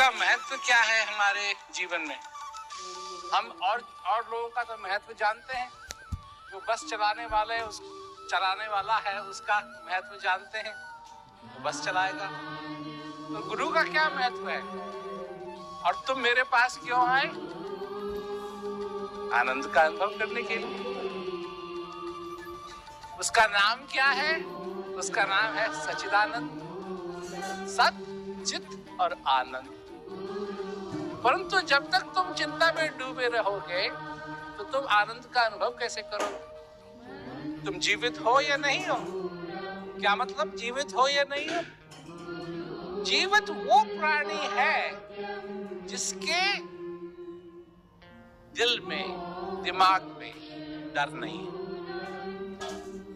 का महत्व क्या है हमारे जीवन में? हम और लोगों का तो महत्व जानते हैं। जो बस चलाने वाला है उसका महत्व जानते हैं, तो बस चलाएगा। तो गुरु का क्या महत्व है? और तुम मेरे पास क्यों आए? आनंद का अनुभव करने के लिए। उसका नाम क्या है? उसका नाम है सच्चिदानंद, सत, चित और आनंद। परंतु जब तक तुम चिंता में डूबे रहोगे तो तुम आनंद का अनुभव कैसे करोगे? तुम जीवित हो या नहीं हो? क्या मतलब जीवित हो या नहीं हो? जीवित वो प्राणी है जिसके दिल में, दिमाग में डर नहीं है।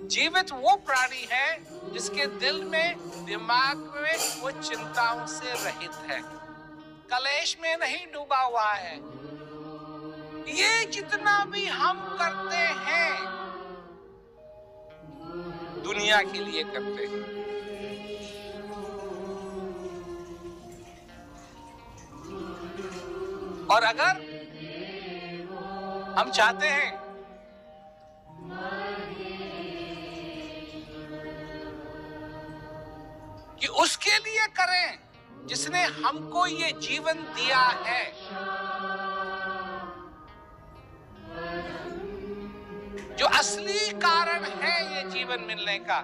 जीवित वो प्राणी है जिसके दिल में, दिमाग में वो चिंताओं से रहित है, कलेश में नहीं डूबा हुआ है। ये जितना भी हम करते हैं दुनिया के लिए करते हैं। और अगर हम चाहते हैं कि उसके लिए करें जिसने हमको ये जीवन दिया है, जो असली कारण है ये जीवन मिलने का,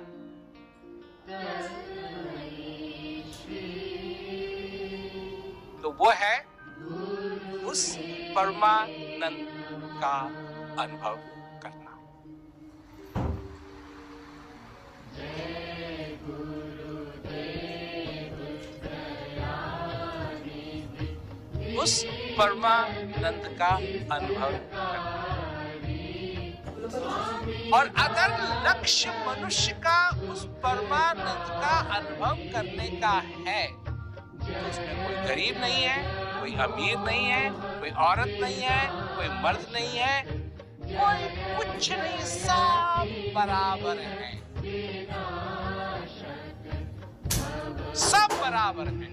तो वो है उस परमानंद का अनुभव करना। उस परमानंद का अनुभव करना। और अगर लक्ष्य मनुष्य का उस परमानंद का अनुभव करने का है तो उसमें कोई गरीब नहीं है, कोई अमीर नहीं है, कोई औरत नहीं है, कोई मर्द नहीं है, कोई कुछ नहीं, सब बराबर है, सब बराबर है।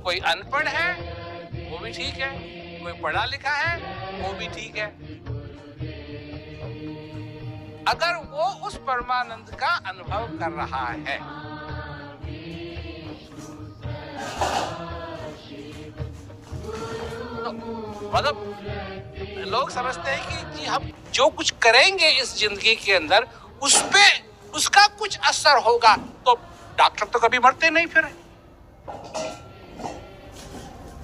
कोई अनपढ़ है वो भी ठीक है, कोई पढ़ा लिखा है वो भी ठीक है, अगर वो उस परमानंद का अनुभव कर रहा है। तो मतलब लोग समझते हैं कि जी हम जो कुछ करेंगे इस जिंदगी के अंदर उस पे उसका कुछ असर होगा। तो डॉक्टर तो कभी मरते नहीं, फिर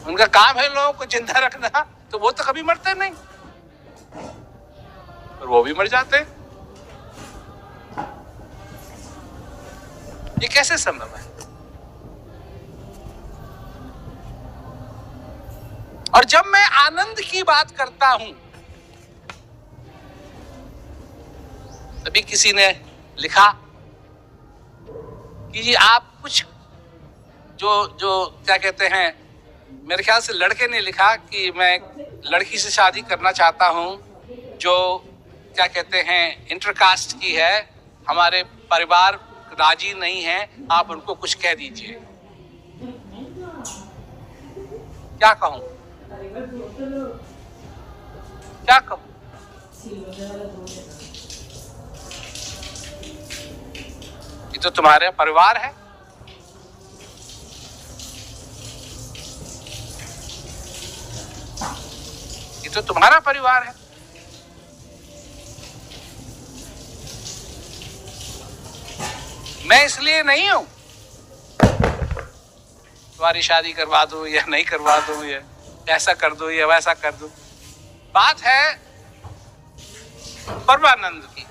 उनका काम है लोगों को जिंदा रखना, तो वो तो कभी मरते नहीं, और वो भी मर जाते। ये कैसे संभव है? और जब मैं आनंद की बात करता हूं, तभी किसी ने लिखा कि जी आप कुछ जो क्या कहते हैं, मेरे ख्याल से लड़के ने लिखा कि मैं लड़की से शादी करना चाहता हूं जो क्या कहते हैं इंटरकास्ट की है, हमारे परिवार राजी नहीं है, आप उनको कुछ कह दीजिए। क्या कहूं, क्या कहूं? ये तो तुम्हारे परिवार है, ये तो तुम्हारा परिवार है। मैं इसलिए नहीं हूं तुम्हारी शादी करवा दूं या नहीं करवा दूं, या ऐसा कर दूं या वैसा कर दूं। बात है परमानंद की।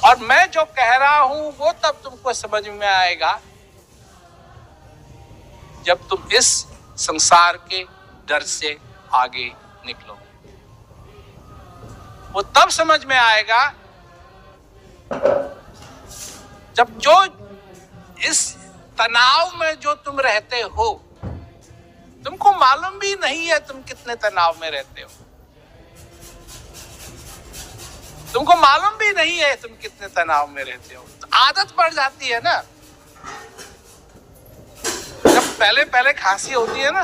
और मैं जो कह रहा हूं वो तब तुमको समझ में आएगा जब तुम इस संसार के डर से आगे निकलो। वो तब समझ में आएगा जब जो इस तनाव में जो तुम रहते हो, तुमको मालूम भी नहीं है तुम कितने तनाव में रहते हो, तुमको मालूम भी नहीं है तुम कितने तनाव में रहते हो। आदत पड़ जाती है ना, जब पहले पहले खांसी होती है ना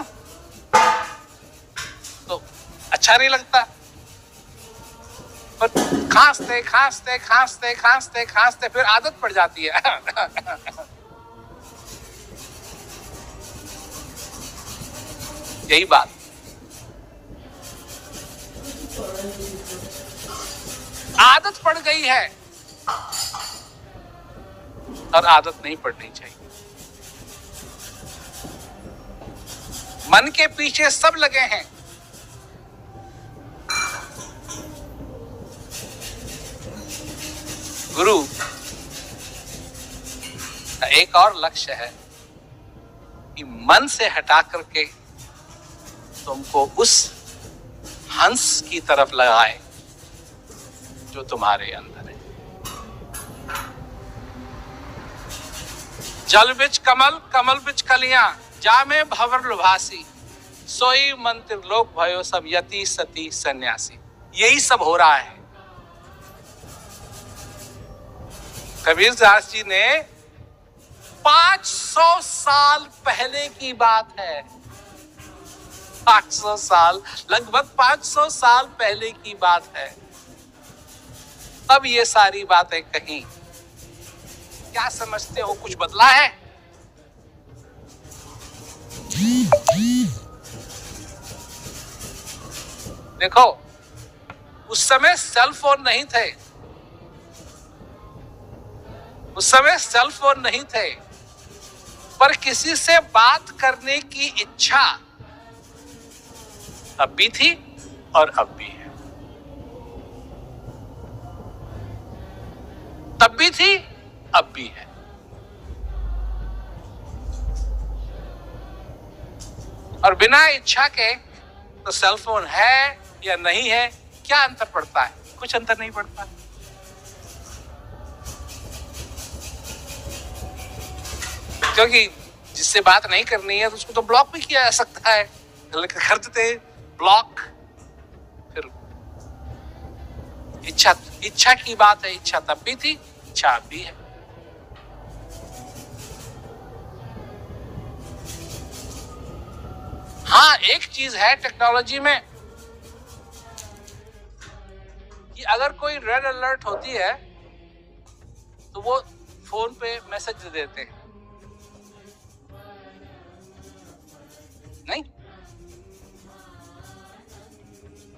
तो अच्छा नहीं लगता, पर खांसते खांसते खांसते खांसते खांसते फिर आदत पड़ जाती है। यही बात। आदत पड़ गई है और आदत नहीं पड़नी चाहिए। मन के पीछे सब लगे हैं, गुरु का एक और लक्ष्य है कि मन से हटा करके तुमको उस हंस की तरफ लगाए जो तुम्हारे अंदर है। जल बिच कमल, कमल बिच कलियां, जामे भंवर लुभासी, सोई मंत्र लोक भयो सब यति सती सन्यासी। यही सब हो रहा है। कबीरदास जी ने 500 साल पहले की बात है, 500 साल, लगभग 500 साल पहले की बात है, अब ये सारी बातें कहीं। क्या समझते हो कुछ बदला है? देखो, उस समय सेल फोन नहीं थे, उस समय सेल फोन नहीं थे, पर किसी से बात करने की इच्छा अब भी थी और अब भी है। तब भी थी, अब भी है। और बिना इच्छा के तो सेल फोन है या नहीं है, क्या अंतर पड़ता है? कुछ अंतर नहीं पड़ता। क्योंकि जिससे बात नहीं करनी है तो उसको तो ब्लॉक भी किया जा सकता है, कर देते ब्लॉक। फिर इच्छा की बात है, इच्छा तब भी थी, इच्छा अब भी है। हाँ, एक चीज है टेक्नोलॉजी में कि अगर कोई रेड अलर्ट होती है तो वो फोन पे मैसेज दे देते हैं, नहीं?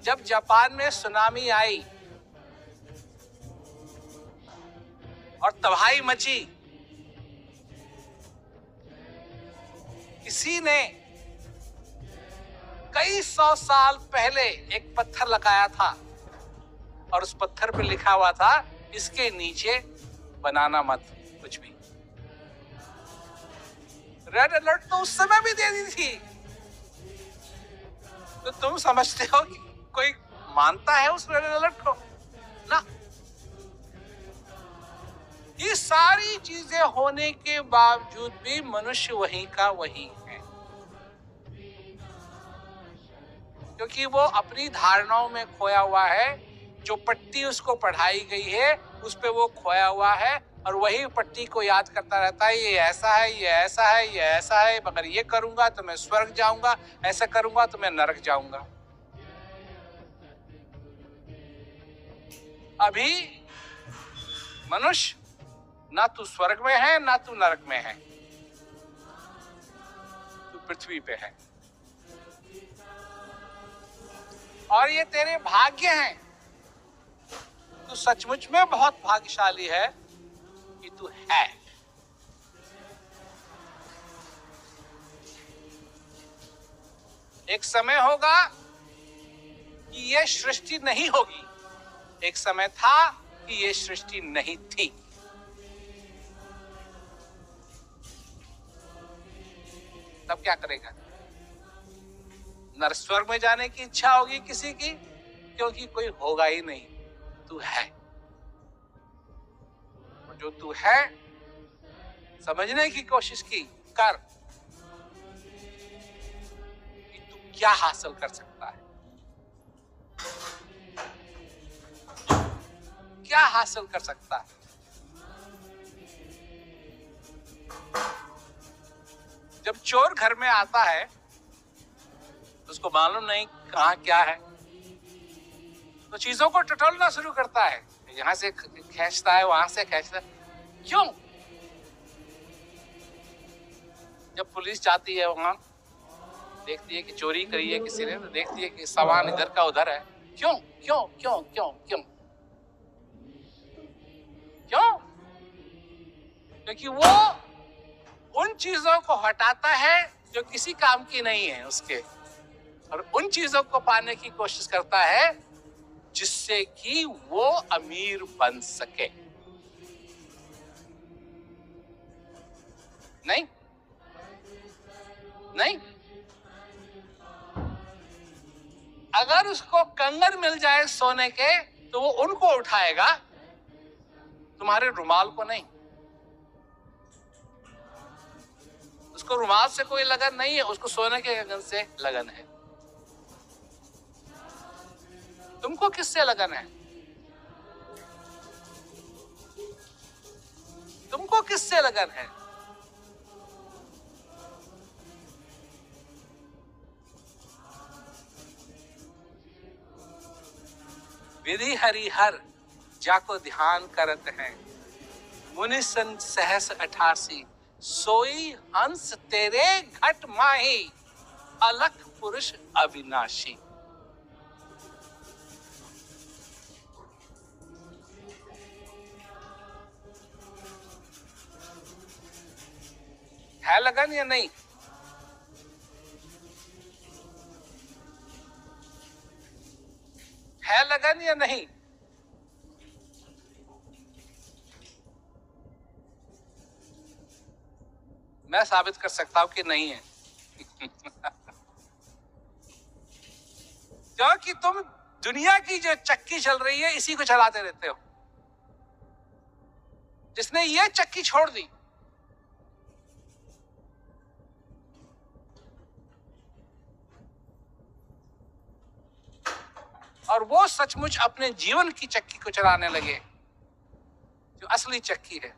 जब जापान में सुनामी आई और तबाही मची, किसी ने कई 100 साल पहले एक पत्थर लगाया था और उस पत्थर पे लिखा हुआ था, इसके नीचे बनाना मत कुछ भी। रेड अलर्ट तो उस समय भी दे दी थी। तो तुम समझते हो कि कोई मानता है उस रेड अलर्ट को? ना। ये सारी चीजें होने के बावजूद भी मनुष्य वही का वही है, क्योंकि वो अपनी धारणाओं में खोया हुआ है। जो पट्टी उसको पढ़ाई गई है उस पे वो खोया हुआ है और वही पट्टी को याद करता रहता है, ये ऐसा है, ये ऐसा है, ये ऐसा है, अगर ये करूंगा तो मैं स्वर्ग जाऊंगा, ऐसा करूंगा तो मैं नरक जाऊंगा। अभी मनुष्य ना तू स्वर्ग में है ना तू नरक में है, तू पृथ्वी पे है। और ये तेरे भाग्य हैं। तू सचमुच में बहुत भाग्यशाली है कि तू है। एक समय होगा कि ये सृष्टि नहीं होगी, एक समय था कि ये सृष्टि नहीं थी। तब क्या करेगा? नर स्वर्ग में जाने की इच्छा होगी किसी की, क्योंकि कोई होगा ही नहीं, तू है। जो तू है समझने की कोशिश की कर कि तू क्या हासिल कर सकता है, क्या हासिल कर सकता है। जब चोर घर में आता है उसको मालूम नहीं कहाँ क्या है, तो चीजों को टटोलना शुरू करता है, यहां से खींचता है, वहां से खींचता है। क्यों? जब पुलिस जाती है वहां, देखती है कि चोरी करी है किसी ने, तो देखती है कि सामान इधर का उधर है। क्यों क्यों क्यों क्यों क्यों क्यों? क्योंकि वो उन चीजों को हटाता है जो किसी काम की नहीं है उसके, और उन चीजों को पाने की कोशिश करता है जिससे कि वो अमीर बन सके। नहीं नहीं, अगर उसको कंगन मिल जाए सोने के तो वो उनको उठाएगा, तुम्हारे रुमाल को नहीं। उसको रुमाल से कोई लगन नहीं है, उसको सोने के कंगन से लगन है। तुमको किससे लगन है? तुमको किससे लगन है? विधि हरिहर जाको ध्यान करत हैं, मुनि सन सहस 88, सोई हंस तेरे घट माही, अलख पुरुष अविनाशी। है लगन या नहीं? है लगन या नहीं? मैं साबित कर सकता हूं कि नहीं है। क्योंकि तुम दुनिया की जो चक्की चल रही है इसी को चलाते रहते हो। जिसने ये चक्की छोड़ दी, और वो सचमुच अपने जीवन की चक्की को चलाने लगे, जो असली चक्की है,